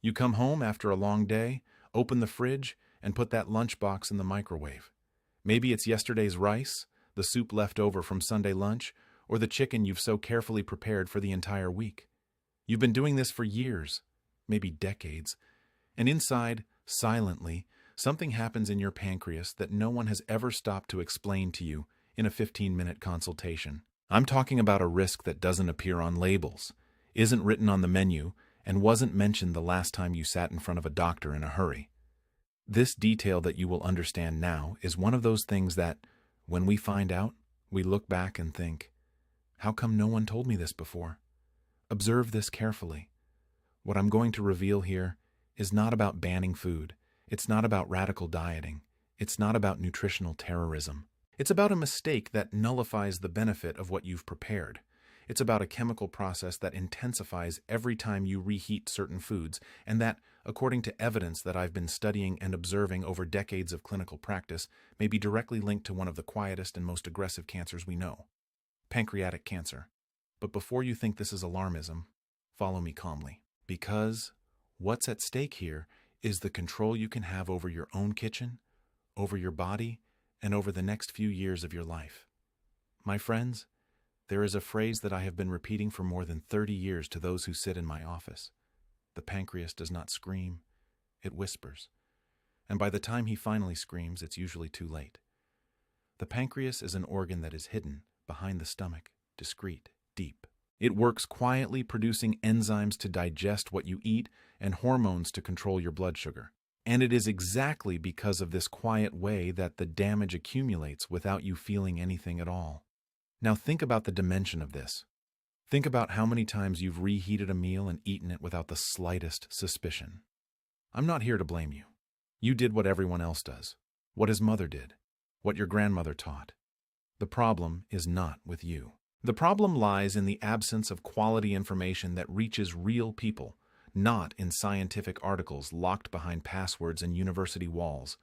You come home after a long day, open the fridge, and put that lunchbox in the microwave. Maybe it's yesterday's rice, the soup left over from Sunday lunch, or the chicken you've so carefully prepared for the entire week. You've been doing this for years, maybe decades, and inside, silently, something happens in your pancreas that no one has ever stopped to explain to you in a 15-minute consultation. I'm talking about a risk that doesn't appear on labels, isn't written on the menu, and wasn't mentioned the last time you sat in front of a doctor in a hurry. This detail that you will understand now is one of those things that, when we find out, we look back and think, how come no one told me this before? Observe this carefully. What I'm going to reveal here is not about banning food. It's not about radical dieting. It's not about nutritional terrorism. It's about a mistake that nullifies the benefit of what you've prepared. It's about a chemical process that intensifies every time you reheat certain foods, and that, according to evidence that I've been studying and observing over decades of clinical practice, may be directly linked to one of the quietest and most aggressive cancers we know, pancreatic cancer. But before you think this is alarmism, follow me calmly. Because what's at stake here is the control you can have over your own kitchen, over your body, and over the next few years of your life. My friends, there is a phrase that I have been repeating for more than 30 years to those who sit in my office. The pancreas does not scream, it whispers. And by the time he finally screams, it's usually too late. The pancreas is an organ that is hidden behind the stomach, discreet, deep. It works quietly, producing enzymes to digest what you eat and hormones to control your blood sugar. And it is exactly because of this quiet way that the damage accumulates without you feeling anything at all. Now think about the dimension of this. Think about how many times you've reheated a meal and eaten it without the slightest suspicion. I'm not here to blame you. You did what everyone else does, what his mother did, what your grandmother taught. The problem is not with you. The problem lies in the absence of quality information that reaches real people, not in scientific articles locked behind passwords and university walls.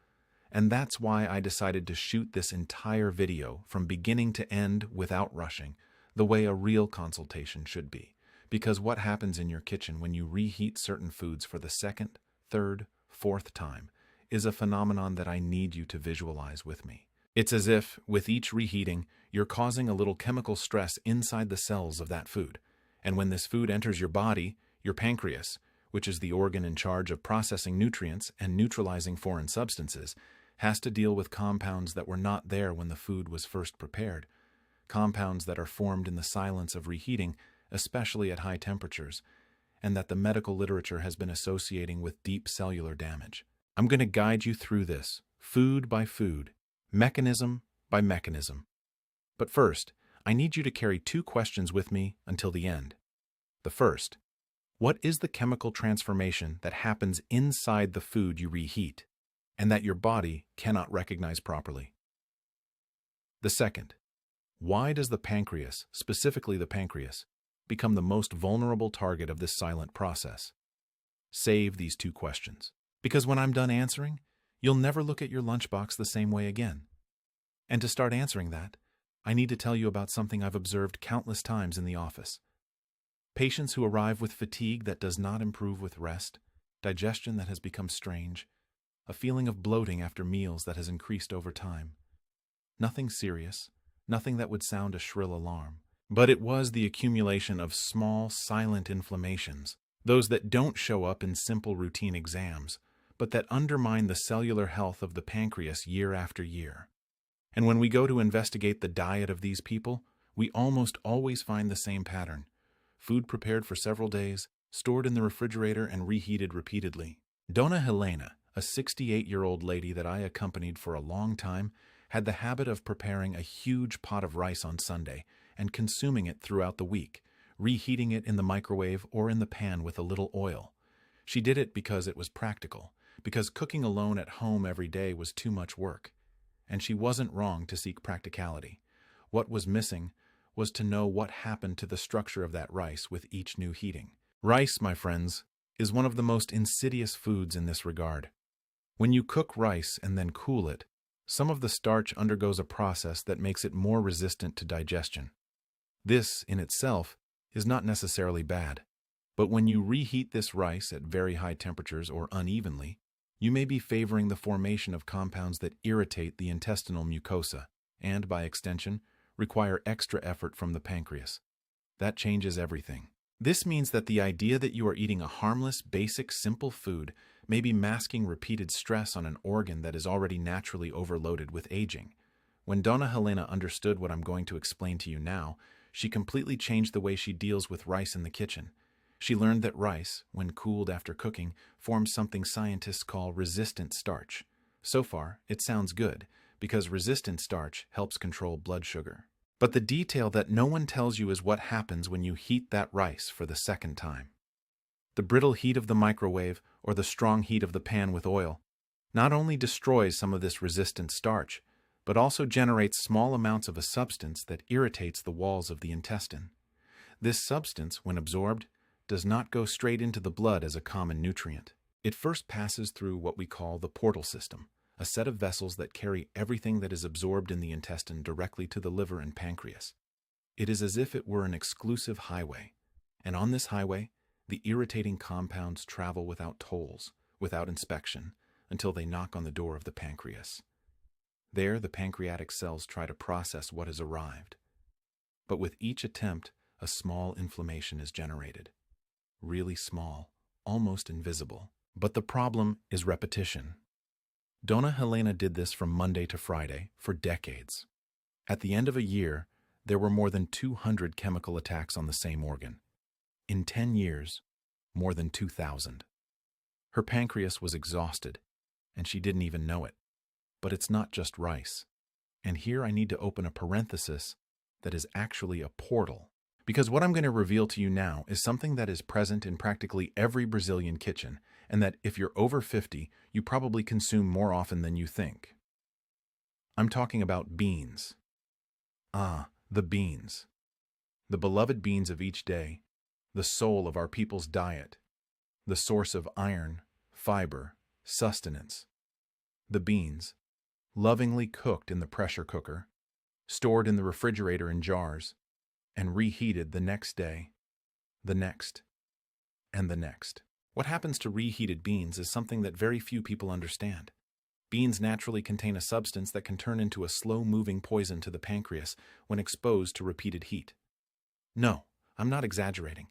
And that's why I decided to shoot this entire video from beginning to end without rushing, the way a real consultation should be. Because what happens in your kitchen when you reheat certain foods for the second, third, fourth time is a phenomenon that I need you to visualize with me. It's as if, with each reheating, you're causing a little chemical stress inside the cells of that food. And when this food enters your body, your pancreas, which is the organ in charge of processing nutrients and neutralizing foreign substances, has to deal with compounds that were not there when the food was first prepared, compounds that are formed in the silence of reheating, especially at high temperatures, and that the medical literature has been associating with deep cellular damage. I'm going to guide you through this, food by food, mechanism by mechanism. But first, I need you to carry two questions with me until the end. The first, what is the chemical transformation that happens inside the food you reheat, and that your body cannot recognize properly? The second, why does the pancreas, specifically the pancreas, become the most vulnerable target of this silent process? Save these two questions, because when I'm done answering, you'll never look at your lunchbox the same way again. And to start answering that, I need to tell you about something I've observed countless times in the office. Patients who arrive with fatigue that does not improve with rest, digestion that has become strange, a feeling of bloating after meals that has increased over time. Nothing serious, nothing that would sound a shrill alarm, but it was the accumulation of small, silent inflammations, those that don't show up in simple routine exams, but that undermine the cellular health of the pancreas year after year. And when we go to investigate the diet of these people, we almost always find the same pattern. Food prepared for several days, stored in the refrigerator and reheated repeatedly. Donna Helena, a 68-year-old lady that I accompanied for a long time, had the habit of preparing a huge pot of rice on Sunday and consuming it throughout the week, reheating it in the microwave or in the pan with a little oil. She did it because it was practical, because cooking alone at home every day was too much work. And she wasn't wrong to seek practicality. What was missing was to know what happened to the structure of that rice with each new heating. Rice, my friends, is one of the most insidious foods in this regard. When you cook rice and then cool it, some of the starch undergoes a process that makes it more resistant to digestion. This, in itself, is not necessarily bad. But when you reheat this rice at very high temperatures or unevenly, you may be favoring the formation of compounds that irritate the intestinal mucosa and, by extension, require extra effort from the pancreas. That changes everything. This means that the idea that you are eating a harmless, basic, simple food may be masking repeated stress on an organ that is already naturally overloaded with aging. When Donna Helena understood what I'm going to explain to you now, she completely changed the way she deals with rice in the kitchen. She learned that rice, when cooled after cooking, forms something scientists call resistant starch. So far, it sounds good, because resistant starch helps control blood sugar. But the detail that no one tells you is what happens when you heat that rice for the second time. The brittle heat of the microwave or the strong heat of the pan with oil not only destroys some of this resistant starch, but also generates small amounts of a substance that irritates the walls of the intestine. This substance, when absorbed, does not go straight into the blood as a common nutrient. It first passes through what we call the portal system, a set of vessels that carry everything that is absorbed in the intestine directly to the liver and pancreas. It is as if it were an exclusive highway, and on this highway, the irritating compounds travel without tolls, without inspection, until they knock on the door of the pancreas. There, the pancreatic cells try to process what has arrived. But with each attempt, a small inflammation is generated. Really small, almost invisible. But the problem is repetition. Donna Helena did this from Monday to Friday for decades. At the end of a year, there were more than 200 chemical attacks on the same organ. In 10 years, more than 2,000. Her pancreas was exhausted, and she didn't even know it. But it's not just rice. And here I need to open a parenthesis that is actually a portal. Because what I'm going to reveal to you now is something that is present in practically every Brazilian kitchen, and that if you're over 50, you probably consume more often than you think. I'm talking about beans. Ah, the beans. The beloved beans of each day, the soul of our people's diet, the source of iron, fiber, sustenance. The beans, lovingly cooked in the pressure cooker, stored in the refrigerator in jars, and reheated the next day, the next, and the next. What happens to reheated beans is something that very few people understand. Beans naturally contain a substance that can turn into a slow-moving poison to the pancreas when exposed to repeated heat. No, I'm not exaggerating,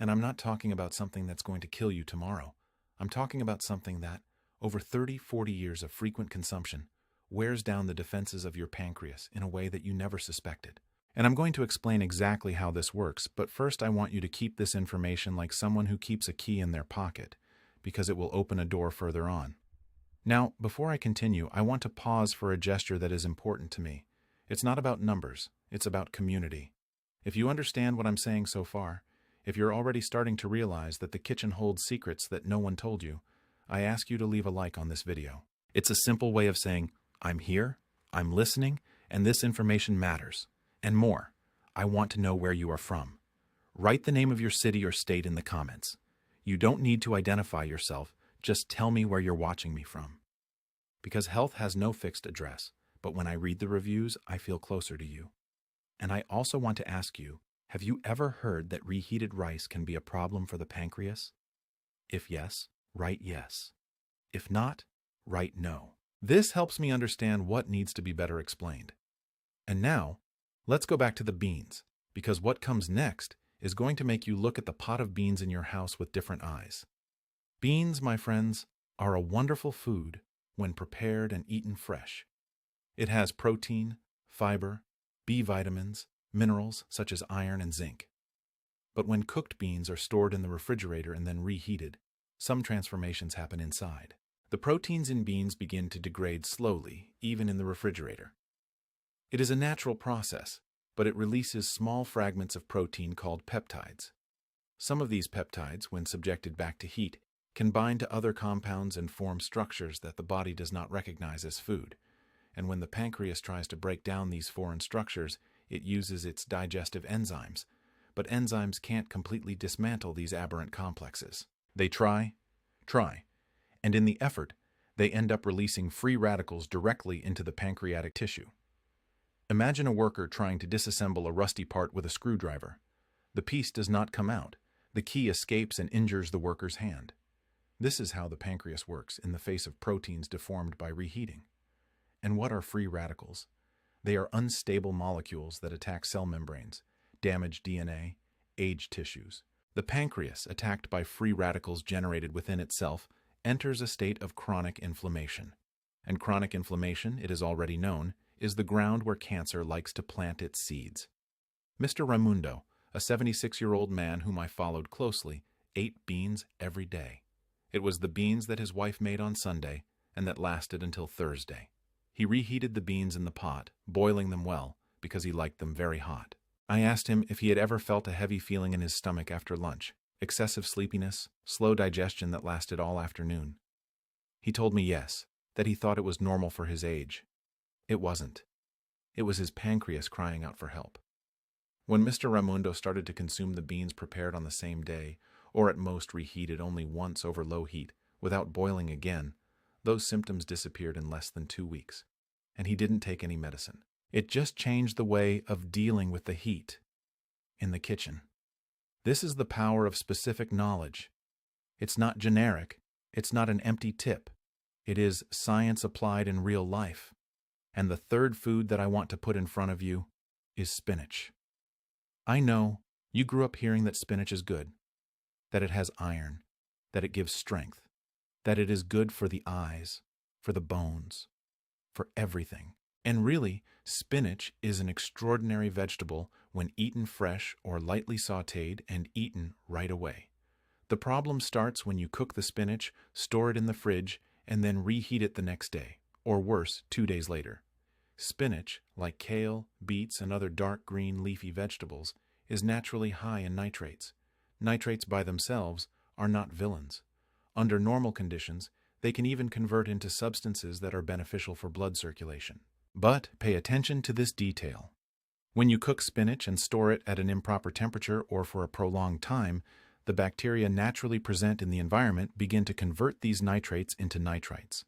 and I'm not talking about something that's going to kill you tomorrow. I'm talking about something that, over 30-40 years of frequent consumption, wears down the defenses of your pancreas in a way that you never suspected. And I'm going to explain exactly how this works, but first I want you to keep this information like someone who keeps a key in their pocket, because it will open a door further on. Now, before I continue, I want to pause for a gesture that is important to me. It's not about numbers, it's about community. If you understand what I'm saying so far, if you're already starting to realize that the kitchen holds secrets that no one told you, I ask you to leave a like on this video. It's a simple way of saying, I'm here, I'm listening, and this information matters. And more, I want to know where you are from. Write the name of your city or state in the comments. You don't need to identify yourself, just tell me where you're watching me from. Because health has no fixed address, but when I read the reviews, I feel closer to you. And I also want to ask you, have you ever heard that reheated rice can be a problem for the pancreas? If yes, write yes. If not, write no. This helps me understand what needs to be better explained. And now, let's go back to the beans, because what comes next is going to make you look at the pot of beans in your house with different eyes. Beans, my friends, are a wonderful food when prepared and eaten fresh. It has protein, fiber, B vitamins, minerals such as iron and zinc. But when cooked beans are stored in the refrigerator and then reheated, some transformations happen inside. The proteins in beans begin to degrade slowly, even in the refrigerator. It is a natural process, but it releases small fragments of protein called peptides. Some of these peptides, when subjected back to heat, can bind to other compounds and form structures that the body does not recognize as food. And when the pancreas tries to break down these foreign structures, it uses its digestive enzymes. But enzymes can't completely dismantle these aberrant complexes. They try, and in the effort, they end up releasing free radicals directly into the pancreatic tissue. Imagine a worker trying to disassemble a rusty part with a screwdriver. The piece does not come out. The key escapes and injures the worker's hand. This is how the pancreas works in the face of proteins deformed by reheating. And what are free radicals? They are unstable molecules that attack cell membranes, damage DNA, age tissues. The pancreas, attacked by free radicals generated within itself, enters a state of chronic inflammation. And chronic inflammation, it is already known, is the ground where cancer likes to plant its seeds. Mr. Raimundo, a 76-year-old man whom I followed closely, ate beans every day. It was the beans that his wife made on Sunday and that lasted until Thursday. He reheated the beans in the pot, boiling them well, because he liked them very hot. I asked him if he had ever felt a heavy feeling in his stomach after lunch, excessive sleepiness, slow digestion that lasted all afternoon. He told me yes, that he thought it was normal for his age. It wasn't. It was his pancreas crying out for help. When Mr. Raimundo started to consume the beans prepared on the same day, or at most reheated only once over low heat, without boiling again, those symptoms disappeared in less than 2 weeks. And he didn't take any medicine. It just changed the way of dealing with the heat in the kitchen. This is the power of specific knowledge. It's not generic. It's not an empty tip. It is science applied in real life. And the third food that I want to put in front of you is spinach. I know you grew up hearing that spinach is good, that it has iron, that it gives strength, that it is good for the eyes, for the bones, for everything. And really, spinach is an extraordinary vegetable when eaten fresh or lightly sautéed and eaten right away. The problem starts when you cook the spinach, store it in the fridge, and then reheat it the next day, or worse, 2 days later. Spinach, like kale, beets, and other dark green leafy vegetables, is naturally high in nitrates. Nitrates by themselves are not villains. Under normal conditions, they can even convert into substances that are beneficial for blood circulation. But pay attention to this detail. When you cook spinach and store it at an improper temperature or for a prolonged time, the bacteria naturally present in the environment begin to convert these nitrates into nitrites.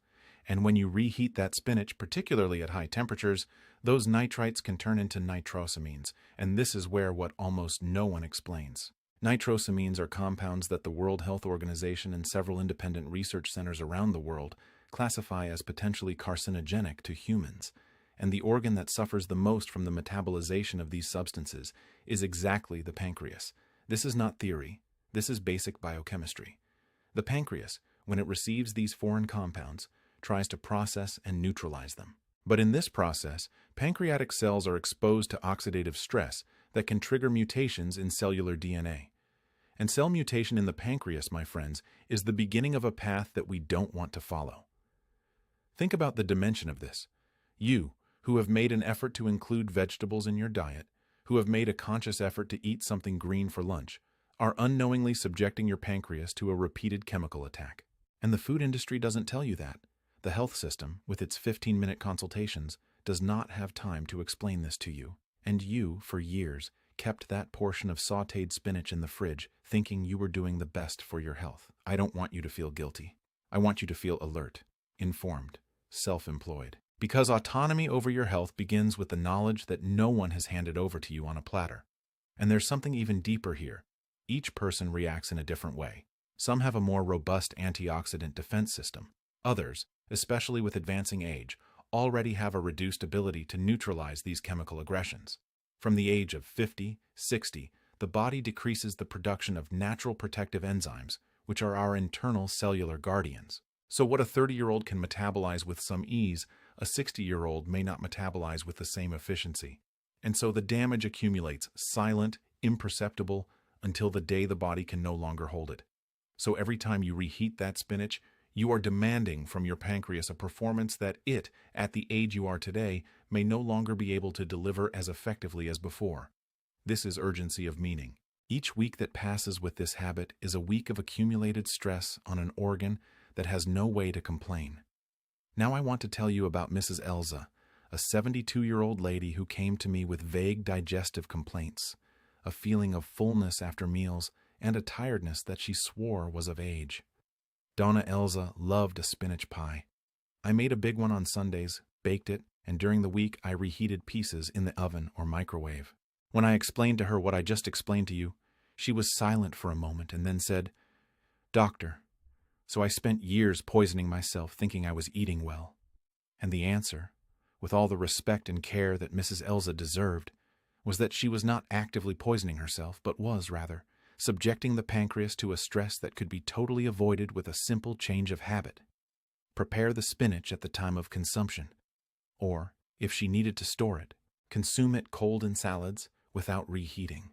And when you reheat that spinach, particularly at high temperatures, those nitrites can turn into nitrosamines, and this is where what almost no one explains. Nitrosamines are compounds that the World Health Organization and several independent research centers around the world classify as potentially carcinogenic to humans, and the organ that suffers the most from the metabolization of these substances is exactly the pancreas. This is not theory. This is basic biochemistry. The pancreas, when it receives these foreign compounds, tries to process and neutralize them. But in this process, pancreatic cells are exposed to oxidative stress that can trigger mutations in cellular DNA. And cell mutation in the pancreas, my friends, is the beginning of a path that we don't want to follow. Think about the dimension of this. You, who have made an effort to include vegetables in your diet, who have made a conscious effort to eat something green for lunch, are unknowingly subjecting your pancreas to a repeated chemical attack. And the food industry doesn't tell you that. The health system, with its 15-minute consultations, does not have time to explain this to you. And you, for years, kept that portion of sautéed spinach in the fridge, thinking you were doing the best for your health. I don't want you to feel guilty. I want you to feel alert, informed, self-employed. Because autonomy over your health begins with the knowledge that no one has handed over to you on a platter. And there's something even deeper here. Each person reacts in a different way. Some have a more robust antioxidant defense system. Others, especially with advancing age, already have a reduced ability to neutralize these chemical aggressions. From the age of 50, 60, the body decreases the production of natural protective enzymes, which are our internal cellular guardians. So what a 30-year-old can metabolize with some ease, a 60-year-old may not metabolize with the same efficiency. And so the damage accumulates, silent, imperceptible, until the day the body can no longer hold it. So every time you reheat that spinach, you are demanding from your pancreas a performance that it, at the age you are today, may no longer be able to deliver as effectively as before. This is urgency of meaning. Each week that passes with this habit is a week of accumulated stress on an organ that has no way to complain. Now I want to tell you about Mrs. Elza, a 72-year-old lady who came to me with vague digestive complaints, a feeling of fullness after meals, and a tiredness that she swore was of age. Donna Elza loved a spinach pie. I made a big one on Sundays, baked it, and during the week I reheated pieces in the oven or microwave. When I explained to her what I just explained to you, She was silent for a moment and then said, "Doctor, so I spent years poisoning myself thinking I was eating well." And the answer, with all the respect and care that Mrs. Elza deserved, was that she was not actively poisoning herself, but was, rather, subjecting the pancreas to a stress that could be totally avoided with a simple change of habit. Prepare the spinach at the time of consumption, or, if she needed to store it, consume it cold in salads without reheating.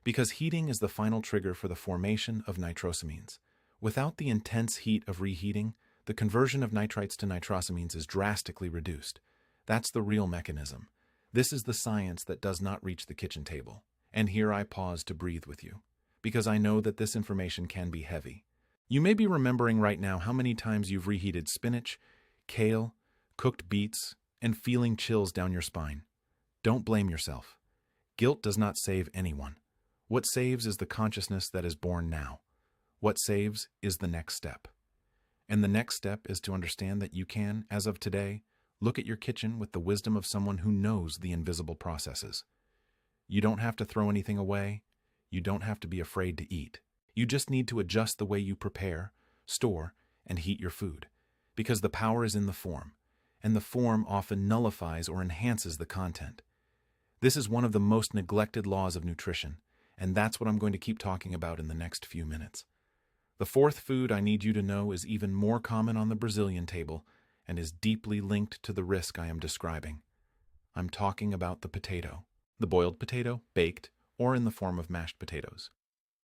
Because heating is the final trigger for the formation of nitrosamines. Without the intense heat of reheating, the conversion of nitrites to nitrosamines is drastically reduced. That's the real mechanism. This is the science that does not reach the kitchen table. And here I pause to breathe with you, because I know that this information can be heavy. You may be remembering right now how many times you've reheated spinach, kale, cooked beets, and feeling chills down your spine. Don't blame yourself. Guilt does not save anyone. What saves is the consciousness that is born now. What saves is the next step. And the next step is to understand that you can, as of today, look at your kitchen with the wisdom of someone who knows the invisible processes. You don't have to throw anything away. You don't have to be afraid to eat. You just need to adjust the way you prepare, store, and heat your food, because the power is in the form, and the form often nullifies or enhances the content. This is one of the most neglected laws of nutrition, and that's what I'm going to keep talking about in the next few minutes. The fourth food I need you to know is even more common on the Brazilian table and is deeply linked to the risk I am describing. I'm talking about the potato. The boiled potato, baked, or in the form of mashed potatoes.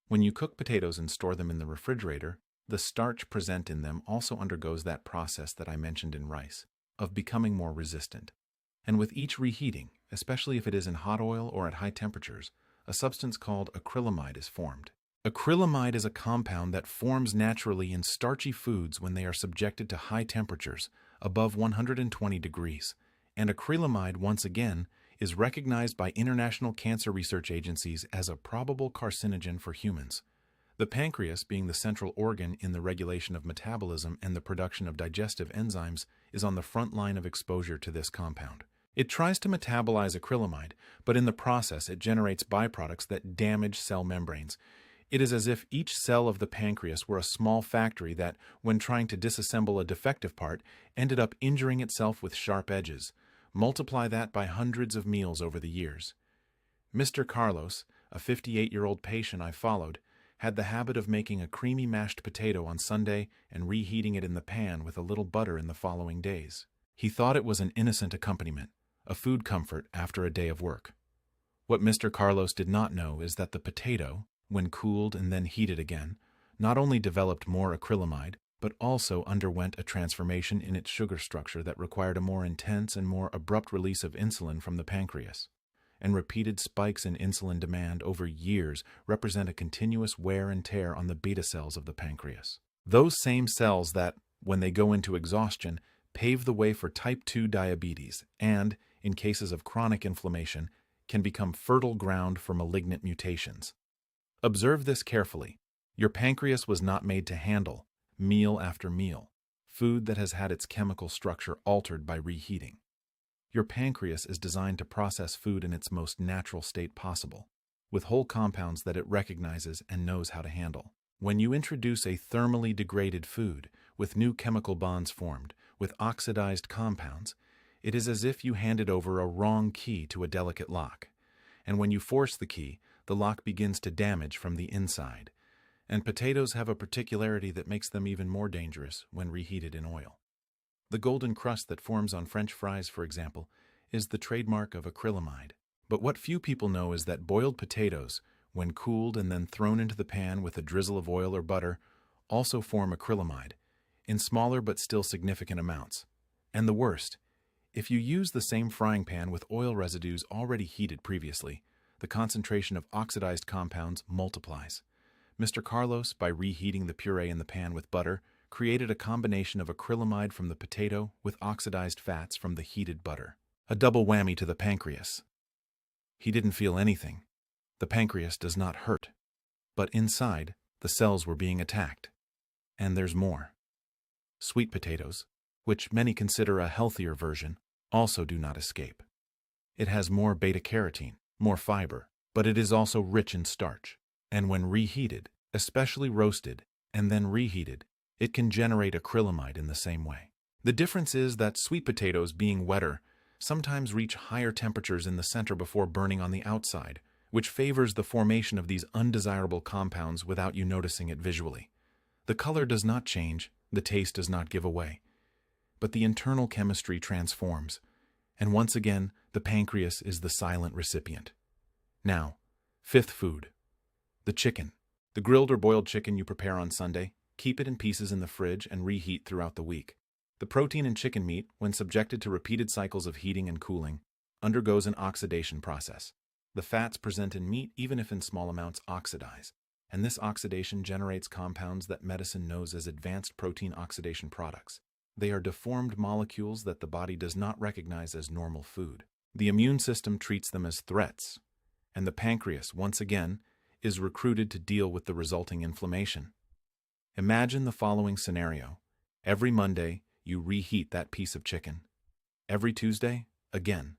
When you cook potatoes and store them in the refrigerator, the starch present in them also undergoes that process that I mentioned in rice, of becoming more resistant. And with each reheating, especially if it is in hot oil or at high temperatures, a substance called acrylamide is formed. Acrylamide is a compound that forms naturally in starchy foods when they are subjected to high temperatures, above 120 degrees. And acrylamide, once again, is recognized by international cancer research agencies as a probable carcinogen for humans. The pancreas, being the central organ in the regulation of metabolism and the production of digestive enzymes, is on the front line of exposure to this compound. It tries to metabolize acrylamide, but in the process it generates byproducts that damage cell membranes. It is as if each cell of the pancreas were a small factory that, when trying to disassemble a defective part, ended up injuring itself with sharp edges. Multiply that by hundreds of meals over the years. Mr. Carlos, a 58-year-old patient I followed, had the habit of making a creamy mashed potato on Sunday and reheating it in the pan with a little butter in the following days. He thought it was an innocent accompaniment, a food comfort after a day of work. What Mr. Carlos did not know is that the potato, when cooled and then heated again, not only developed more acrylamide, but also underwent a transformation in its sugar structure that required a more intense and more abrupt release of insulin from the pancreas. And repeated spikes in insulin demand over years represent a continuous wear and tear on the beta cells of the pancreas. Those same cells that, when they go into exhaustion, pave the way for type 2 diabetes and, in cases of chronic inflammation, can become fertile ground for malignant mutations. Observe this carefully. Your pancreas was not made to handle, meal after meal, food that has had its chemical structure altered by reheating. Your pancreas is designed to process food in its most natural state possible, with whole compounds that it recognizes and knows how to handle. When you introduce a thermally degraded food, with new chemical bonds formed, with oxidized compounds, it is as if you handed over a wrong key to a delicate lock. And when you force the key, the lock begins to damage from the inside. And potatoes have a particularity that makes them even more dangerous when reheated in oil. The golden crust that forms on French fries, for example, is the trademark of acrylamide. But what few people know is that boiled potatoes, when cooled and then thrown into the pan with a drizzle of oil or butter, also form acrylamide, in smaller but still significant amounts. And the worst, if you use the same frying pan with oil residues already heated previously, the concentration of oxidized compounds multiplies. Mr. Carlos, by reheating the puree in the pan with butter, created a combination of acrylamide from the potato with oxidized fats from the heated butter. A double whammy to the pancreas. He didn't feel anything. The pancreas does not hurt. But inside, the cells were being attacked. And there's more. Sweet potatoes, which many consider a healthier version, also do not escape. It has more beta-carotene, more fiber, but it is also rich in starch. And when reheated, especially roasted, and then reheated, it can generate acrylamide in the same way. The difference is that sweet potatoes, being wetter, sometimes reach higher temperatures in the center before burning on the outside, which favors the formation of these undesirable compounds without you noticing it visually. The color does not change, the taste does not give away, but the internal chemistry transforms, and once again, the pancreas is the silent recipient. Now, fifth food, the chicken. The grilled or boiled chicken you prepare on Sunday, keep it in pieces in the fridge and reheat throughout the week. The protein in chicken meat, when subjected to repeated cycles of heating and cooling, undergoes an oxidation process. The fats present in meat, even if in small amounts, oxidize, and this oxidation generates compounds that medicine knows as advanced protein oxidation products. They are deformed molecules that the body does not recognize as normal food. The immune system treats them as threats, and the pancreas, once again, is recruited to deal with the resulting inflammation. Imagine the following scenario. Every Monday, you reheat that piece of chicken. Every Tuesday, again.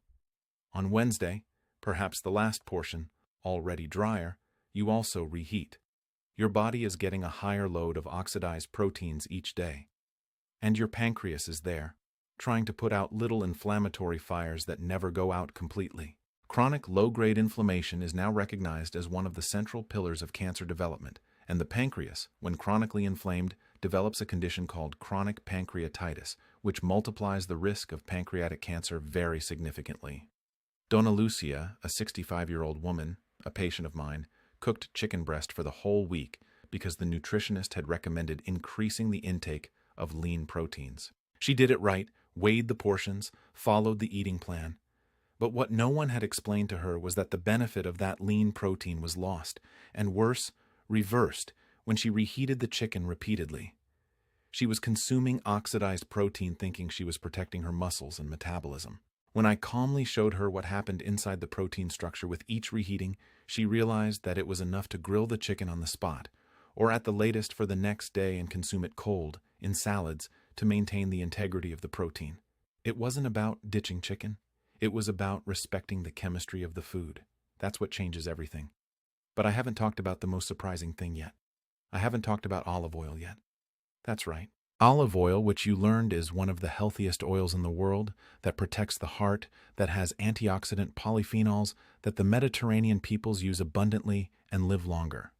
On Wednesday, perhaps the last portion, already drier, you also reheat. Your body is getting a higher load of oxidized proteins each day. And your pancreas is there, trying to put out little inflammatory fires that never go out completely. Chronic low-grade inflammation is now recognized as one of the central pillars of cancer development, and the pancreas, when chronically inflamed, develops a condition called chronic pancreatitis, which multiplies the risk of pancreatic cancer very significantly. Donna Lucia, a 65-year-old woman, a patient of mine, cooked chicken breast for the whole week because the nutritionist had recommended increasing the intake of lean proteins. She did it right, weighed the portions, followed the eating plan. But what no one had explained to her was that the benefit of that lean protein was lost, and worse, reversed, when she reheated the chicken repeatedly. She was consuming oxidized protein thinking she was protecting her muscles and metabolism. When I calmly showed her what happened inside the protein structure with each reheating, she realized that it was enough to grill the chicken on the spot, or at the latest for the next day and consume it cold, in salads, to maintain the integrity of the protein. It wasn't about ditching chicken. It was about respecting the chemistry of the food. That's what changes everything. But I haven't talked about the most surprising thing yet. I haven't talked about olive oil yet. That's right. Olive oil, which you learned is one of the healthiest oils in the world, that protects the heart, that has antioxidant polyphenols, that the Mediterranean peoples use abundantly and live longer.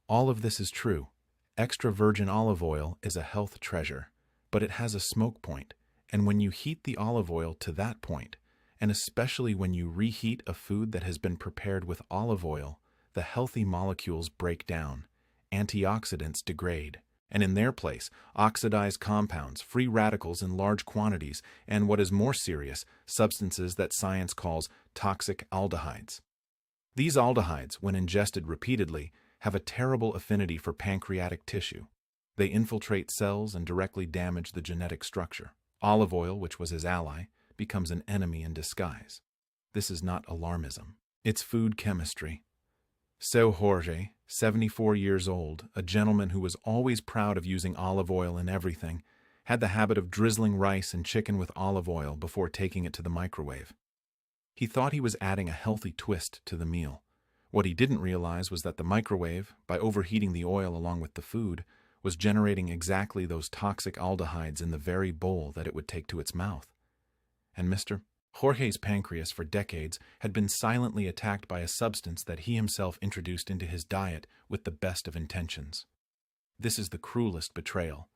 All of this is true. Extra virgin olive oil is a health treasure, but it has a smoke point, and when you heat the olive oil to that point, and especially when you reheat a food that has been prepared with olive oil, the healthy molecules break down, antioxidants degrade, and in their place, oxidized compounds, free radicals in large quantities, and what is more serious, substances that science calls toxic aldehydes. These aldehydes, when ingested repeatedly, have a terrible affinity for pancreatic tissue. They infiltrate cells and directly damage the genetic structure. Olive oil, which was his ally, becomes an enemy in disguise. This is not alarmism. It's food chemistry. So Jorge, 74 years old, a gentleman who was always proud of using olive oil in everything, had the habit of drizzling rice and chicken with olive oil before taking it to the microwave. He thought he was adding a healthy twist to the meal. What he didn't realize was that the microwave, by overheating the oil along with the food, was generating exactly those toxic aldehydes in the very bowl that it would take to its mouth. And Jorge's pancreas for decades had been silently attacked by a substance that he himself introduced into his diet with the best of intentions. This is the cruelest betrayal.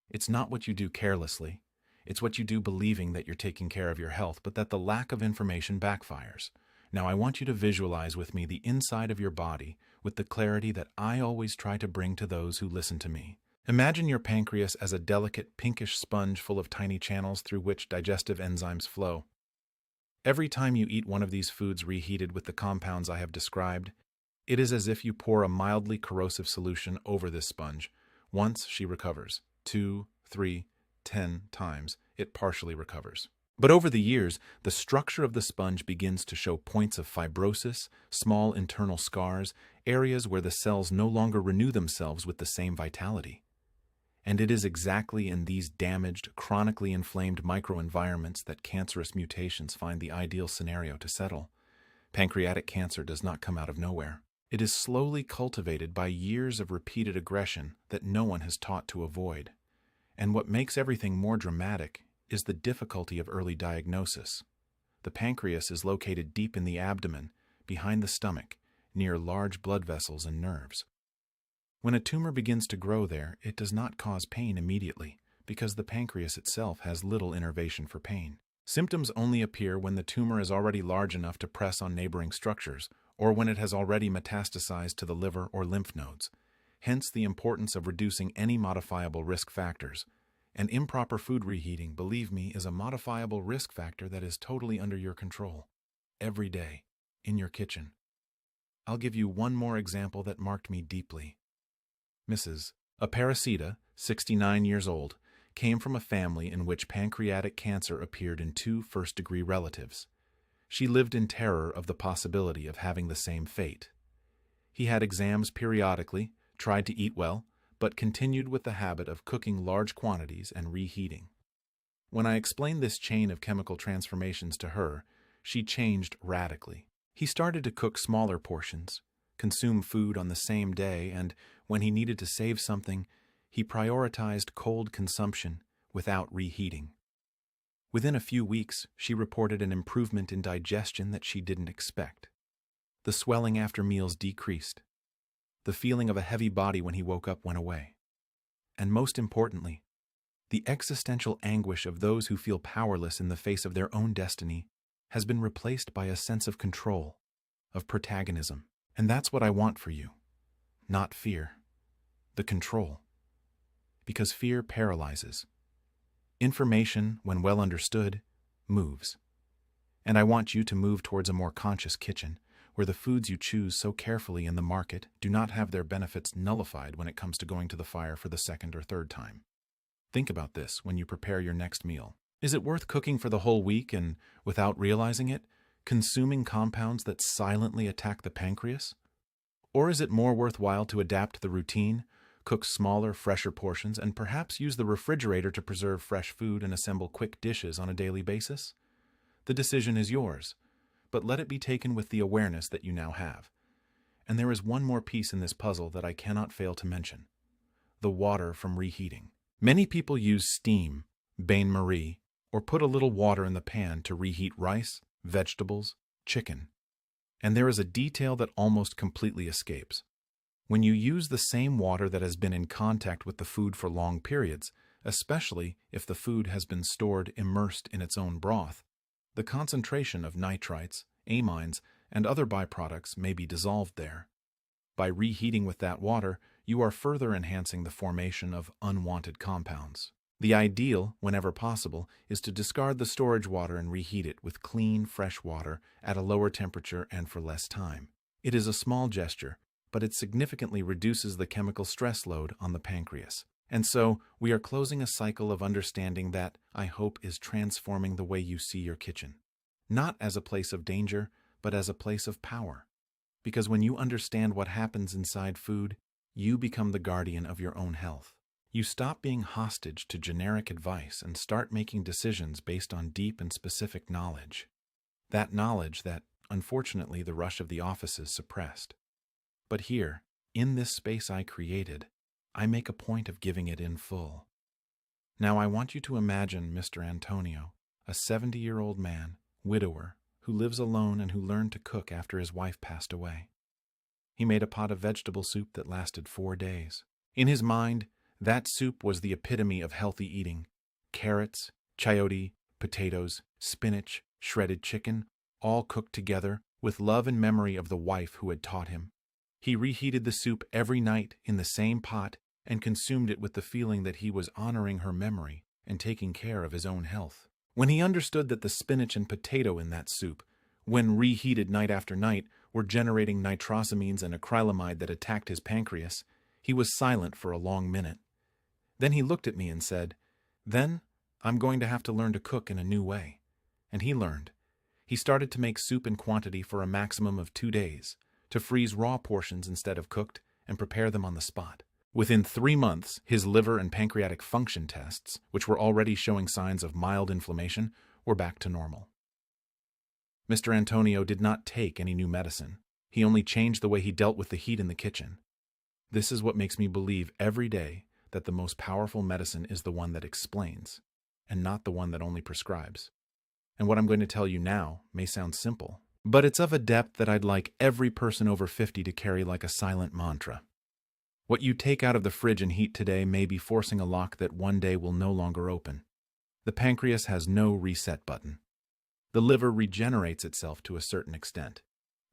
It's not what you do carelessly. It's what you do believing that you're taking care of your health, but that the lack of information backfires. Now I want you to visualize with me the inside of your body with the clarity that I always try to bring to those who listen to me. Imagine your pancreas as a delicate pinkish sponge full of tiny channels through which digestive enzymes flow. Every time you eat one of these foods reheated with the compounds I have described, it is as if you pour a mildly corrosive solution over this sponge. Once, she recovers. 2, 3, 10 times, it partially recovers. But over the years, the structure of the sponge begins to show points of fibrosis, small internal scars, areas where the cells no longer renew themselves with the same vitality. And it is exactly in these damaged, chronically inflamed microenvironments that cancerous mutations find the ideal scenario to settle. Pancreatic cancer does not come out of nowhere. It is slowly cultivated by years of repeated aggression that no one has taught to avoid. And what makes everything more dramatic is the difficulty of early diagnosis. The pancreas is located deep in the abdomen, behind the stomach, near large blood vessels and nerves. When a tumor begins to grow there, it does not cause pain immediately, because the pancreas itself has little innervation for pain. Symptoms only appear when the tumor is already large enough to press on neighboring structures, or when it has already metastasized to the liver or lymph nodes. Hence the importance of reducing any modifiable risk factors. And improper food reheating, believe me, is a modifiable risk factor that is totally under your control. Every day, in your kitchen. I'll give you one more example that marked me deeply. Mrs. Aparecida, 69 years old, came from a family in which pancreatic cancer appeared in 2 first-degree relatives. She lived in terror of the possibility of having the same fate. He had exams periodically, tried to eat well, but continued with the habit of cooking large quantities and reheating. When I explained this chain of chemical transformations to her, she changed radically. He started to cook smaller portions, consume food on the same day, and when he needed to save something, he prioritized cold consumption without reheating. Within a few weeks, she reported an improvement in digestion that she didn't expect. The swelling after meals decreased. The feeling of a heavy body when he woke up went away. And most importantly, the existential anguish of those who feel powerless in the face of their own destiny has been replaced by a sense of control, of protagonism. And that's what I want for you. Not fear. The control. Because fear paralyzes. Information, when well understood, moves. And I want you to move towards a more conscious kitchen, where the foods you choose so carefully in the market do not have their benefits nullified when it comes to going to the fire for the second or third time. Think about this when you prepare your next meal. Is it worth cooking for the whole week and, without realizing it, consuming compounds that silently attack the pancreas? Or is it more worthwhile to adapt the routine, cook smaller, fresher portions, and perhaps use the refrigerator to preserve fresh food and assemble quick dishes on a daily basis? The decision is yours, but let it be taken with the awareness that you now have. And there is one more piece in this puzzle that I cannot fail to mention: the water from reheating. Many people use steam, bain-marie, or put a little water in the pan to reheat rice, vegetables, chicken. And there is a detail that almost completely escapes. When you use the same water that has been in contact with the food for long periods, especially if the food has been stored immersed in its own broth, the concentration of nitrites, amines, and other byproducts may be dissolved there. By reheating with that water, you are further enhancing the formation of unwanted compounds. The ideal, whenever possible, is to discard the storage water and reheat it with clean, fresh water at a lower temperature and for less time. It is a small gesture, but it significantly reduces the chemical stress load on the pancreas. And so, we are closing a cycle of understanding that, I hope, is transforming the way you see your kitchen. Not as a place of danger, but as a place of power. Because when you understand what happens inside food, you become the guardian of your own health. You stop being hostage to generic advice and start making decisions based on deep and specific knowledge. That knowledge that, unfortunately, the rush of the offices suppressed. But here, in this space I created, I make a point of giving it in full. Now I want you to imagine Mr. Antonio, a 70-year-old man, widower, who lives alone and who learned to cook after his wife passed away. He made a pot of vegetable soup that lasted 4 days. In his mind, that soup was the epitome of healthy eating. Carrots, chayote, potatoes, spinach, shredded chicken, all cooked together with love and memory of the wife who had taught him. He reheated the soup every night in the same pot and consumed it with the feeling that he was honoring her memory and taking care of his own health. When he understood that the spinach and potato in that soup, when reheated night after night, were generating nitrosamines and acrylamide that attacked his pancreas, he was silent for a long minute. Then he looked at me and said, "Then I'm going to have to learn to cook in a new way." And he learned. He started to make soup in quantity for a maximum of 2 days, to freeze raw portions instead of cooked, and prepare them on the spot. Within 3 months, his liver and pancreatic function tests, which were already showing signs of mild inflammation, were back to normal. Mr. Antonio did not take any new medicine. He only changed the way he dealt with the heat in the kitchen. This is what makes me believe every day that the most powerful medicine is the one that explains, and not the one that only prescribes. And what I'm going to tell you now may sound simple, but it's of a depth that I'd like every person over 50 to carry like a silent mantra. What you take out of the fridge and heat today may be forcing a lock that one day will no longer open. The pancreas has no reset button. The liver regenerates itself to a certain extent.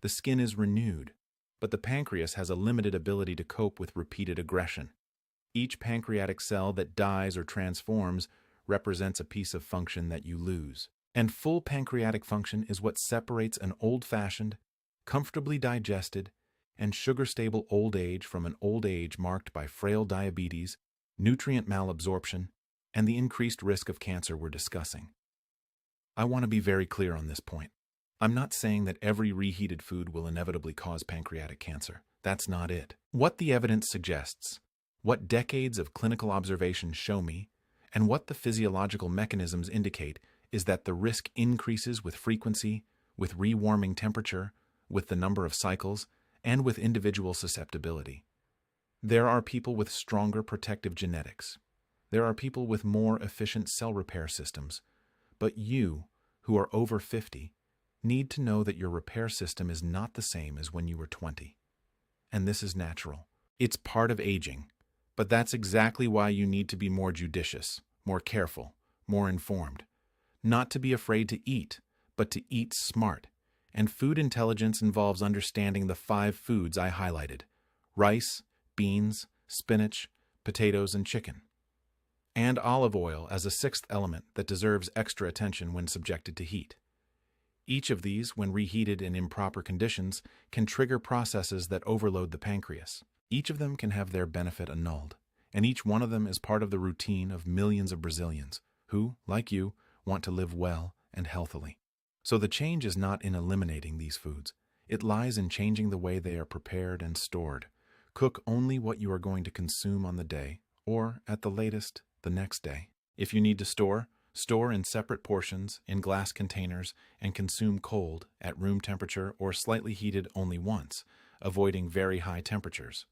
The skin is renewed, but the pancreas has a limited ability to cope with repeated aggression. Each pancreatic cell that dies or transforms represents a piece of function that you lose. And full pancreatic function is what separates an old-fashioned, comfortably digested, and sugar-stable old age from an old age marked by frail diabetes, nutrient malabsorption, and the increased risk of cancer we're discussing. I want to be very clear on this point. I'm not saying that every reheated food will inevitably cause pancreatic cancer. That's not it. What the evidence suggests, what decades of clinical observation show me, and what the physiological mechanisms indicate is that the risk increases with frequency, with rewarming temperature, with the number of cycles, and with individual susceptibility. There are people with stronger protective genetics. There are people with more efficient cell repair systems. But you, who are over 50, need to know that your repair system is not the same as when you were 20. And this is natural. It's part of aging. But that's exactly why you need to be more judicious, more careful, more informed. Not to be afraid to eat, but to eat smart. And food intelligence involves understanding the 5 foods I highlighted: rice, beans, spinach, potatoes, and chicken. And olive oil as a 6th element that deserves extra attention when subjected to heat. Each of these, when reheated in improper conditions, can trigger processes that overload the pancreas. Each of them can have their benefit annulled, and each one of them is part of the routine of millions of Brazilians who, like you, want to live well and healthily. So the change is not in eliminating these foods. It lies in changing the way they are prepared and stored. Cook only what you are going to consume on the day, or, at the latest, the next day. If you need to store, store in separate portions, in glass containers, and consume cold, at room temperature or slightly heated only once, avoiding very high temperatures.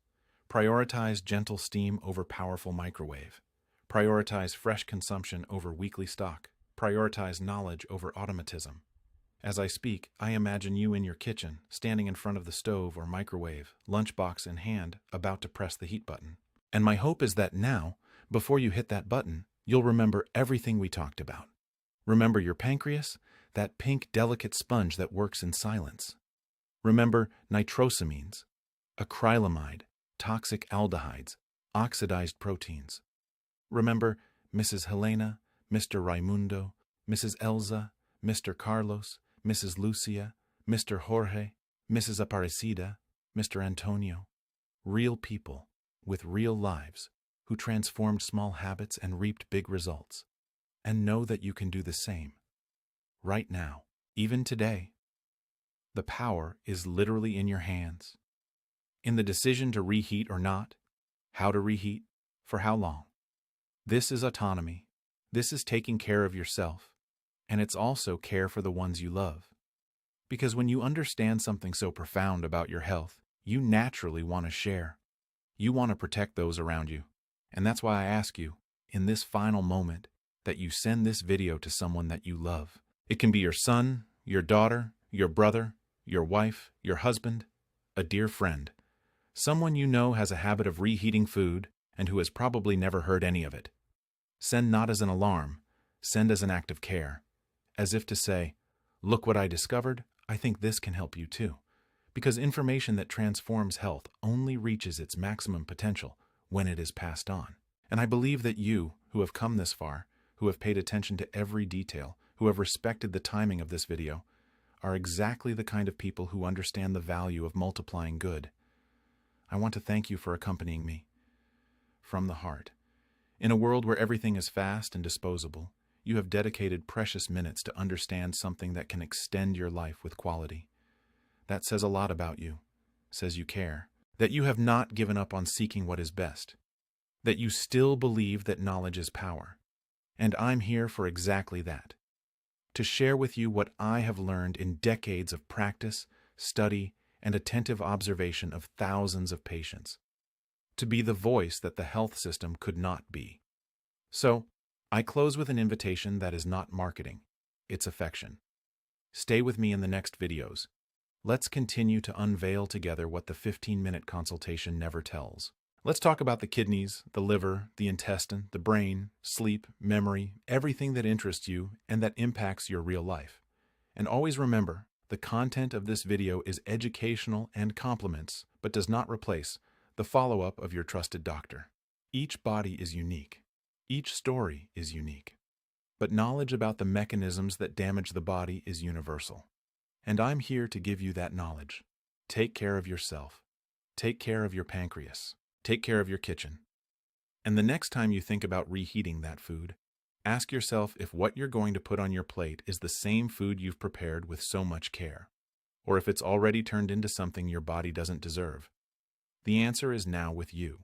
Prioritize gentle steam over powerful microwave. Prioritize fresh consumption over weekly stock. Prioritize knowledge over automatism. As I speak, I imagine you in your kitchen, standing in front of the stove or microwave, lunchbox in hand, about to press the heat button. And my hope is that now, before you hit that button, you'll remember everything we talked about. Remember your pancreas, that pink, delicate sponge that works in silence. Remember nitrosamines, acrylamide, toxic aldehydes, oxidized proteins. Remember Mrs. Helena, Mr. Raimundo, Mrs. Elza, Mr. Carlos, Mrs. Lucia, Mr. Jorge, Mrs. Aparecida, Mr. Antonio. Real people with real lives who transformed small habits and reaped big results. And know that you can do the same. Right now, even today. The power is literally in your hands. In the decision to reheat or not, how to reheat, for how long. This is autonomy. This is taking care of yourself. And it's also care for the ones you love. Because when you understand something so profound about your health, you naturally want to share. You want to protect those around you. And that's why I ask you, in this final moment, that you send this video to someone that you love. It can be your son, your daughter, your brother, your wife, your husband, a dear friend. Someone you know has a habit of reheating food and who has probably never heard any of it. Send not as an alarm, send as an act of care. As if to say, look what I discovered, I think this can help you too. Because information that transforms health only reaches its maximum potential when it is passed on. And I believe that you, who have come this far, who have paid attention to every detail, who have respected the timing of this video, are exactly the kind of people who understand the value of multiplying good. I want to thank you for accompanying me. From the heart. In a world where everything is fast and disposable, you have dedicated precious minutes to understand something that can extend your life with quality. That says a lot about you, says you care, that you have not given up on seeking what is best, that you still believe that knowledge is power. And I'm here for exactly that, to share with you what I have learned in decades of practice, study, and attentive observation of thousands of patients, to be the voice that the health system could not be. So, I close with an invitation that is not marketing, it's affection. Stay with me in the next videos. Let's continue to unveil together what the 15-minute consultation never tells. Let's talk about the kidneys, the liver, the intestine, the brain, sleep, memory, everything that interests you and that impacts your real life. And always remember, the content of this video is educational and complements, but does not replace the follow-up of your trusted doctor. Each body is unique. Each story is unique. But knowledge about the mechanisms that damage the body is universal. And I'm here to give you that knowledge. Take care of yourself. Take care of your pancreas. Take care of your kitchen. And the next time you think about reheating that food, ask yourself if what you're going to put on your plate is the same food you've prepared with so much care, or if it's already turned into something your body doesn't deserve. The answer is now with you.